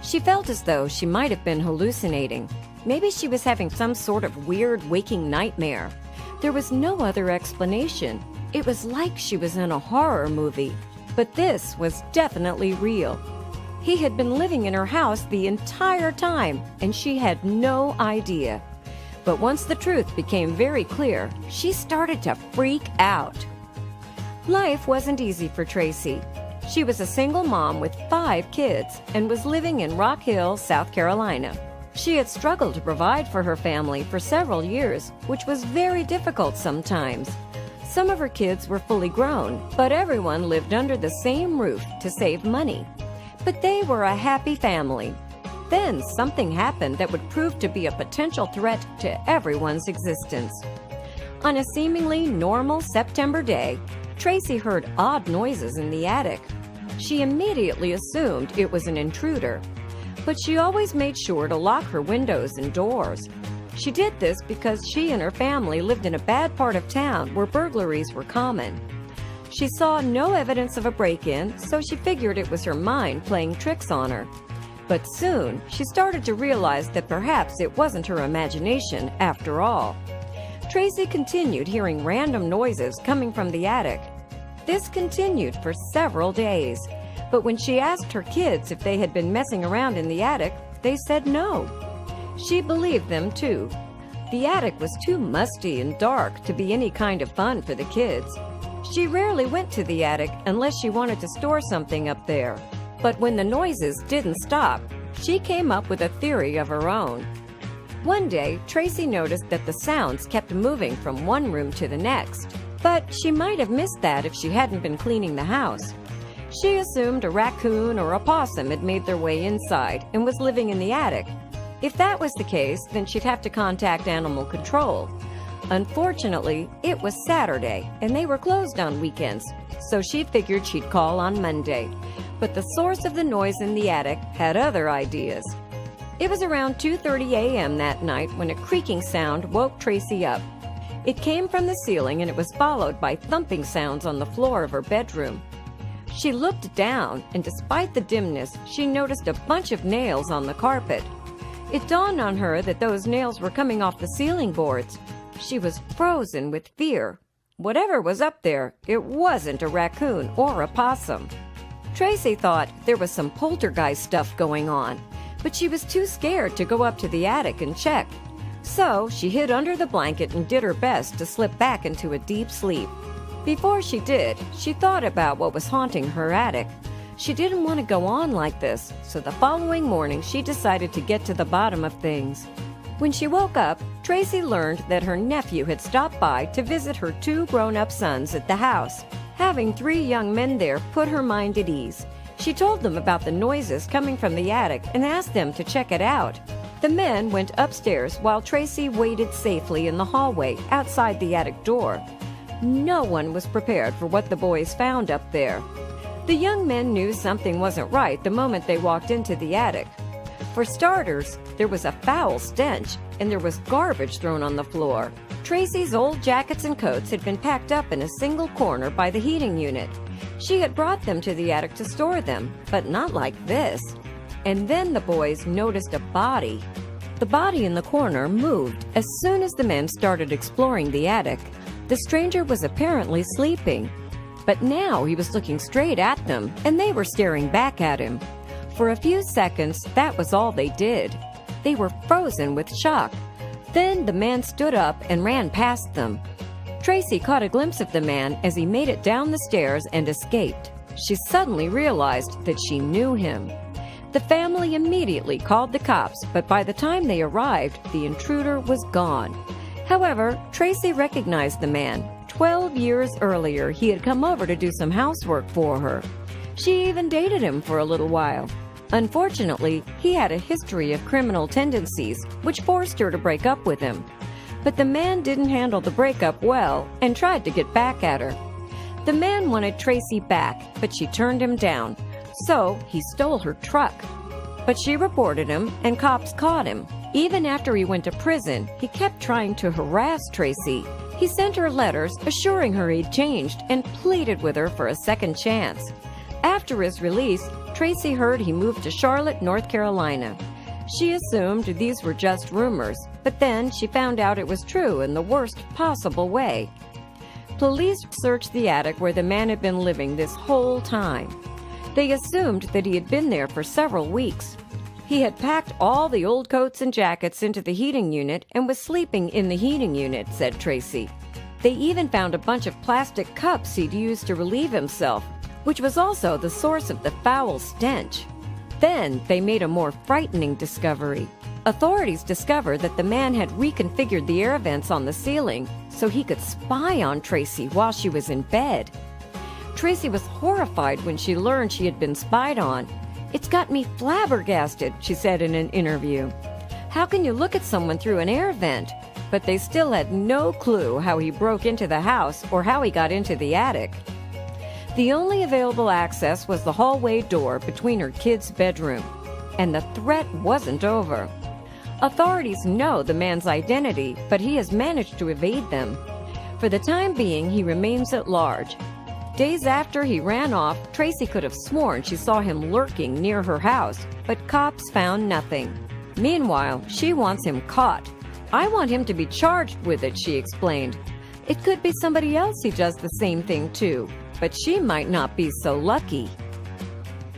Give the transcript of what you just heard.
She felt as though she might have been hallucinating. Maybe she was having some sort of weird waking nightmare. There was no other explanation. It was like she was in a horror movie. But this was definitely real. He had been living in her house the entire time, and she had no idea. But once the truth became very clear, she started to freak out. Life wasn't easy for Tracy. She was a single mom with 5 kids and was living in Rock Hill, South Carolina. She had struggled to provide for her family for several years, which was very difficult sometimes. Some of her kids were fully grown, but everyone lived under the same roof to save money. But they were a happy family. Then something happened that would prove to be a potential threat to everyone's existence. On a seemingly normal September day, Tracy heard odd noises in the attic. She immediately assumed it was an intruder, but she always made sure to lock her windows and doors. She did this because she and her family lived in a bad part of town where burglaries were common. She saw no evidence of a break-in, so she figured it was her mind playing tricks on her. But soon, she started to realize that perhaps it wasn't her imagination after all. Tracy continued hearing random noises coming from the attic. This continued for several days, but when she asked her kids if they had been messing around in the attic, they said no. She believed them too. The attic was too musty and dark to be any kind of fun for the kids. She rarely went to the attic unless she wanted to store something up there. But when the noises didn't stop, she came up with a theory of her own. One day, Tracy noticed that the sounds kept moving from one room to the next, but she might have missed that if she hadn't been cleaning the house. She assumed a raccoon or a possum had made their way inside and was living in the attic. If that was the case, then she'd have to contact animal control. Unfortunately, it was Saturday, and they were closed on weekends, so she figured she'd call on Monday. But the source of the noise in the attic had other ideas. It was around 2:30 a.m. that night when a creaking sound woke Tracy up. It came from the ceiling, and it was followed by thumping sounds on the floor of her bedroom. She looked down, and despite the dimness, she noticed a bunch of nails on the carpet. It dawned on her that those nails were coming off the ceiling boards. She was frozen with fear. Whatever was up there, it wasn't a raccoon or a possum. Tracy thought there was some poltergeist stuff going on, but she was too scared to go up to the attic and check. So she hid under the blanket and did her best to slip back into a deep sleep. Before she did, she thought about what was haunting her attic. She didn't want to go on like this, so the following morning she decided to get to the bottom of things. When she woke up, Tracy learned that her nephew had stopped by to visit her 2 grown-up sons at the house. Having 3 young men there put her mind at ease. She told them about the noises coming from the attic and asked them to check it out. The men went upstairs while Tracy waited safely in the hallway outside the attic door. No one was prepared for what the boys found up there. The young men knew something wasn't right the moment they walked into the attic. For starters, there was a foul stench, and there was garbage thrown on the floor. Tracy's old jackets and coats had been packed up in a single corner by the heating unit. She had brought them to the attic to store them, but not like this. And then the boys noticed a body. The body in the corner moved as soon as the men started exploring the attic. The stranger was apparently sleeping. But now he was looking straight at them, and they were staring back at him. For a few seconds, that was all they did. They were frozen with shock. Then the man stood up and ran past them. Tracy caught a glimpse of the man as he made it down the stairs and escaped. She suddenly realized that she knew him. The family immediately called the cops, but by the time they arrived, the intruder was gone. However, Tracy recognized the man. 12 years earlier, he had come over to do some housework for her. She even dated him for a little while. Unfortunately, he had a history of criminal tendencies, which forced her to break up with him. But the man didn't handle the breakup well and tried to get back at her. The man wanted Tracy back, but she turned him down. So he stole her truck. But she reported him, and cops caught him. Even after he went to prison, he kept trying to harass Tracy. He sent her letters assuring her he'd changed and pleaded with her for a second chance. After his release, Tracy heard he moved to Charlotte, North Carolina. She assumed these were just rumors, but then she found out it was true in the worst possible way. Police searched the attic where the man had been living this whole time. They assumed that he had been there for several weeks. He had packed all the old coats and jackets into the heating unit and was sleeping in the heating unit, said Tracy. They even found a bunch of plastic cups he'd used to relieve himself, which was also the source of the foul stench. Then they made a more frightening discovery. Authorities discovered that the man had reconfigured the air vents on the ceiling so he could spy on Tracy while she was in bed. Tracy was horrified when she learned she had been spied on. "It's got me flabbergasted," she said in an interview. "How can you look at someone through an air vent?" But they still had no clue how he broke into the house or how he got into the attic. The only available access was the hallway door between her kids' bedroom. And the threat wasn't over. Authorities know the man's identity, but he has managed to evade them. For the time being, he remains at large. Days after he ran off, Tracy could have sworn she saw him lurking near her house, but cops found nothing. Meanwhile, she wants him caught. "I want him to be charged with it," she explained. "It could be somebody else who does the same thing too, but she might not be so lucky."